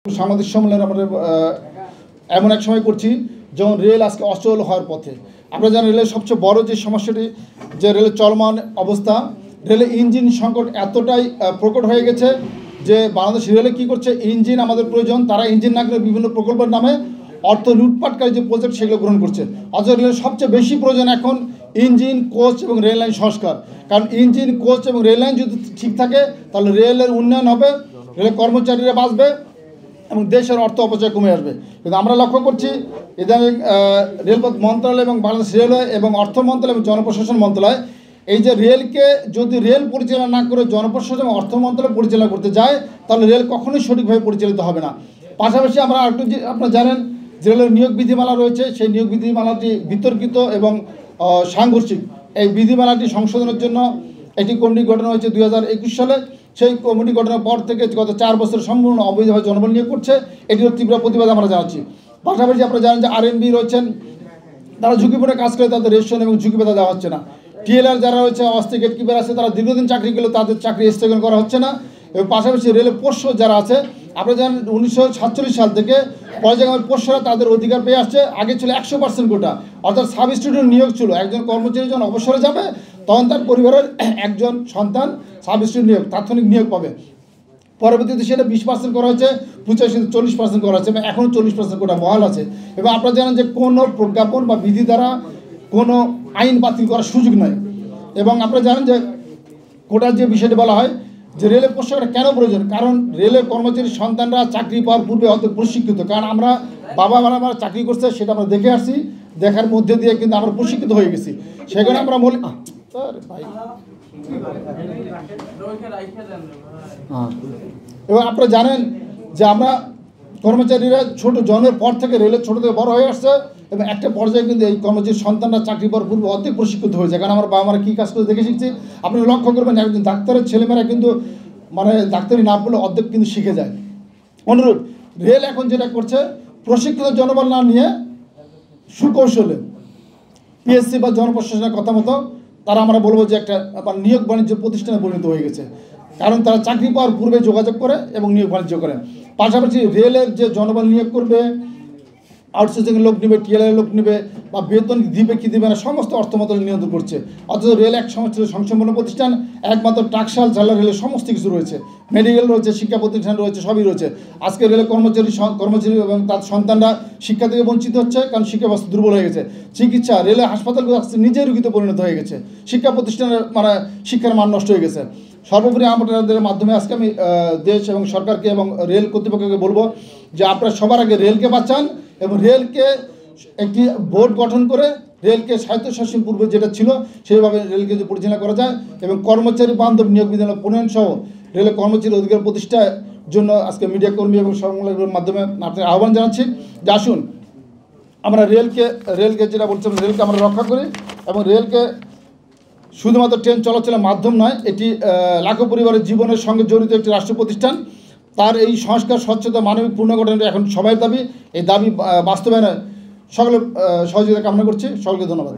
সাংবাদিক সম্মেলন আমরা এমন এক সময় করছি যখন রেল আজকে অচল হওয়ার পথে। আমরা জানি রেলের সবচেয়ে বড় যে সমস্যাটি যে রেলের চলমান অবস্থা, রেলের ইঞ্জিন সংকট এতটাই প্রকট হয়ে গেছে যে বাংলাদেশ রেলে কী করছে, ইঞ্জিন আমাদের প্রয়োজন, তারা ইঞ্জিন না করে বিভিন্ন প্রকল্পের নামে অর্থ লুটপাটকারী যে প্রজেক্ট সেগুলো গ্রহণ করছে। অথচ রেলের সবচেয়ে বেশি প্রয়োজন এখন ইঞ্জিন, কোচ এবং রেল লাইন সংস্কার। কারণ ইঞ্জিন, কোচ এবং রেল লাইন যদি ঠিক থাকে তাহলে রেলের উন্নয়ন হবে, রেলের কর্মচারীরা বাঁচবে এবং দেশের অর্থ অপচয় কমে আসবে। কিন্তু আমরা লক্ষ্য করছি ইদানিং রেলপথ মন্ত্রণালয় এবং বাংলাদেশ রেলওয়ে এবং অর্থ মন্ত্রণালয় এবং জনপ্রশাসন মন্ত্রণালয় এই যে রেলকে যদি রেল পরিচালনা না করে জনপ্রশাসন এবং অর্থ মন্ত্রণালয় পরিচালনা করতে যায় তাহলে রেল কখনোই সঠিকভাবে পরিচালিত হবে না। পাশাপাশি আমরা আরেকটু আপনারা জানেন যে রেলের নিয়োগ বিধিমালা রয়েছে, সেই নিয়োগ বিধিমালাটি বিতর্কিত এবং সাংঘর্ষিক। এই বিধিমালাটি সংশোধনের জন্য একটি কমিটি গঠন হয়েছে 2021 সালে। সেই কমিটি গঠনের পর থেকে গত 4 বছর সম্পূর্ণ অবৈধভাবে জনবল নিয়োগ করছে, এটির তীব্র প্রতিবাদ আমরা জানাচ্ছি। পাশাপাশি আপনারা জানেন যে আরএনবি রয়েছেন, তারা ঝুঁকিপূর্ণ কাজ করে তাদের রেশন এবং ঝুঁকি ভাতা দেওয়া হচ্ছে না। টিএলআর যারা রয়েছে, অস্থায়ী গেটকিপার আছে, তারা দীর্ঘদিন চাকরি করলে তাদের চাকরি স্থগন করা হচ্ছে না। এবং পাশাপাশি রেলের পোষ্য যারা আছে, আপনারা জানেন 1947 সাল থেকে পর্যায়ক্রমে পোষ্যরা তাদের অধিকার পেয়ে আসছে। আগে ছিল 100% কোটা, অর্থাৎ সাব স্টুডেন্ট নিয়োগ ছিল। একজন কর্মচারী যখন অবসরে যাবে তখন তার পরিবারের একজন সন্তান সাব স্টুডেন্ট নিয়োগ, তাৎক্ষণিক নিয়োগ পাবে। পরবর্তীতে সেটা 20% করা হয়েছে, 40% করা হয়েছে এবং এখনও 40% কোটা বহাল আছে। এবং আপনারা জানেন যে কোনো প্রজ্ঞাপন বা বিধি দ্বারা কোনো আইন বাতিল করার সুযোগ নাই। এবং আপনারা জানেন যে কোটার যে বিষয়টি বলা হয় যে রেলের পোশাকটা কেন প্রয়োজন, কারণ রেলের কর্মচারীর সন্তানরা চাকরি পাওয়ার পূর্বে অত প্রশিক্ষিত। কারণ আমরা বাবা মারা চাকরি করছে সেটা আমরা দেখে আসছি, দেখার মধ্যে দিয়ে কিন্তু আমরা প্রশিক্ষিত হয়ে গেছি। সেখানে আমরা এবং আপনারা জানেন যে আমরা কর্মচারীরা ছোট জন্মের পর থেকে রেলের ছোটো থেকে বড় হয়ে আসছে এবং একটা পর্যায়ে কিন্তু এই কর্মচারীর সন্তানরা চাকরি পাওয়ার পূর্বে অর্ধেক প্রশিক্ষিত হয়েছে। কারণ আমার বাবা মারা কী কাজ করে দেখে শিখছি। আপনারা লক্ষ্য করবেন একজন ডাক্তারের ছেলেমেয়েরা কিন্তু ডাক্তারি না পড়লে অর্ধেক কিন্তু শিখে যায়। অনুরূপ রেল এখন যেটা করছে, প্রশিক্ষিত জনবল না নিয়ে সুকৌশলে পিএসসি বা জনপ্রশাসনের কথা মতো তারা আমরা বলবো যে একটা নিয়োগ বাণিজ্য প্রতিষ্ঠানে পরিণত হয়ে গেছে। কারণ তারা চাকরি পাওয়ার পূর্বে যোগাযোগ করে এবং নিয়োগ বাণিজ্য করেন। পাশাপাশি রেলের যে জনবল নিয়োগ করবে, আউটসোর্সিংয়ের লোক নেবে, টিএলআর লোক নেবে বা বেতন দিবে কি দিবে না সমস্ত অর্থ মন্ত্রণালয় নিয়ন্ত্রণ করছে। অথচ রেল এক সময় ছিল সংসম্পন্ন প্রতিষ্ঠান, একমাত্র টাকশাল ঝালা রেলের সমস্ত কিছু রয়েছে, মেডিকেল রয়েছে, শিক্ষা প্রতিষ্ঠান রয়েছে, সবই রয়েছে। আজকে রেলের কর্মচারী এবং তার সন্তানরা শিক্ষা থেকে বঞ্চিত হচ্ছে, কারণ শিক্ষা ব্যবস্থা দুর্বল হয়ে গেছে। চিকিৎসা, রেলের হাসপাতালগুলো আজকে নিজেই রোগীতে পরিণত হয়ে গেছে, শিক্ষা প্রতিষ্ঠানের শিক্ষার মান নষ্ট হয়ে গেছে। সর্বোপরি আপনাদের মাধ্যমে আজকে আমি দেশ এবং সরকারকে এবং রেল কর্তৃপক্ষকে বলবো যে আপনারা সবার আগে রেলকে বাঁচান এবং রেলকে একটি বোর্ড গঠন করে রেলকে স্বায়ত্তশাসন পূর্বে যেটা ছিল সেইভাবে রেলকে যদি পরিচালনা করা যায় এবং কর্মচারী বান্ধব নিয়োগ বিধান প্রণয়ন সহ রেলের কর্মচারী অধিকার প্রতিষ্ঠার জন্য আজকে মিডিয়া কর্মী এবং সংবাদগুলোর মাধ্যমে আপনাদের আহ্বান জানাচ্ছি যে আসুন আমরা রেলকে যেটা বলছিলাম, রেলকে আমরা রক্ষা করি এবং রেলকে শুধুমাত্র ট্রেন চলাচলের মাধ্যম নয়, এটি লাখো পরিবারের জীবনের সঙ্গে জড়িত একটি রাষ্ট্র প্রতিষ্ঠান। তার এই সংস্কার, স্বচ্ছতা, মানবিক পুনর্গঠনটা এখন সবাই দাবি। এই দাবি বাস্তবায়নে সকলের সহযোগিতা কামনা করছি। সকলকে ধন্যবাদ।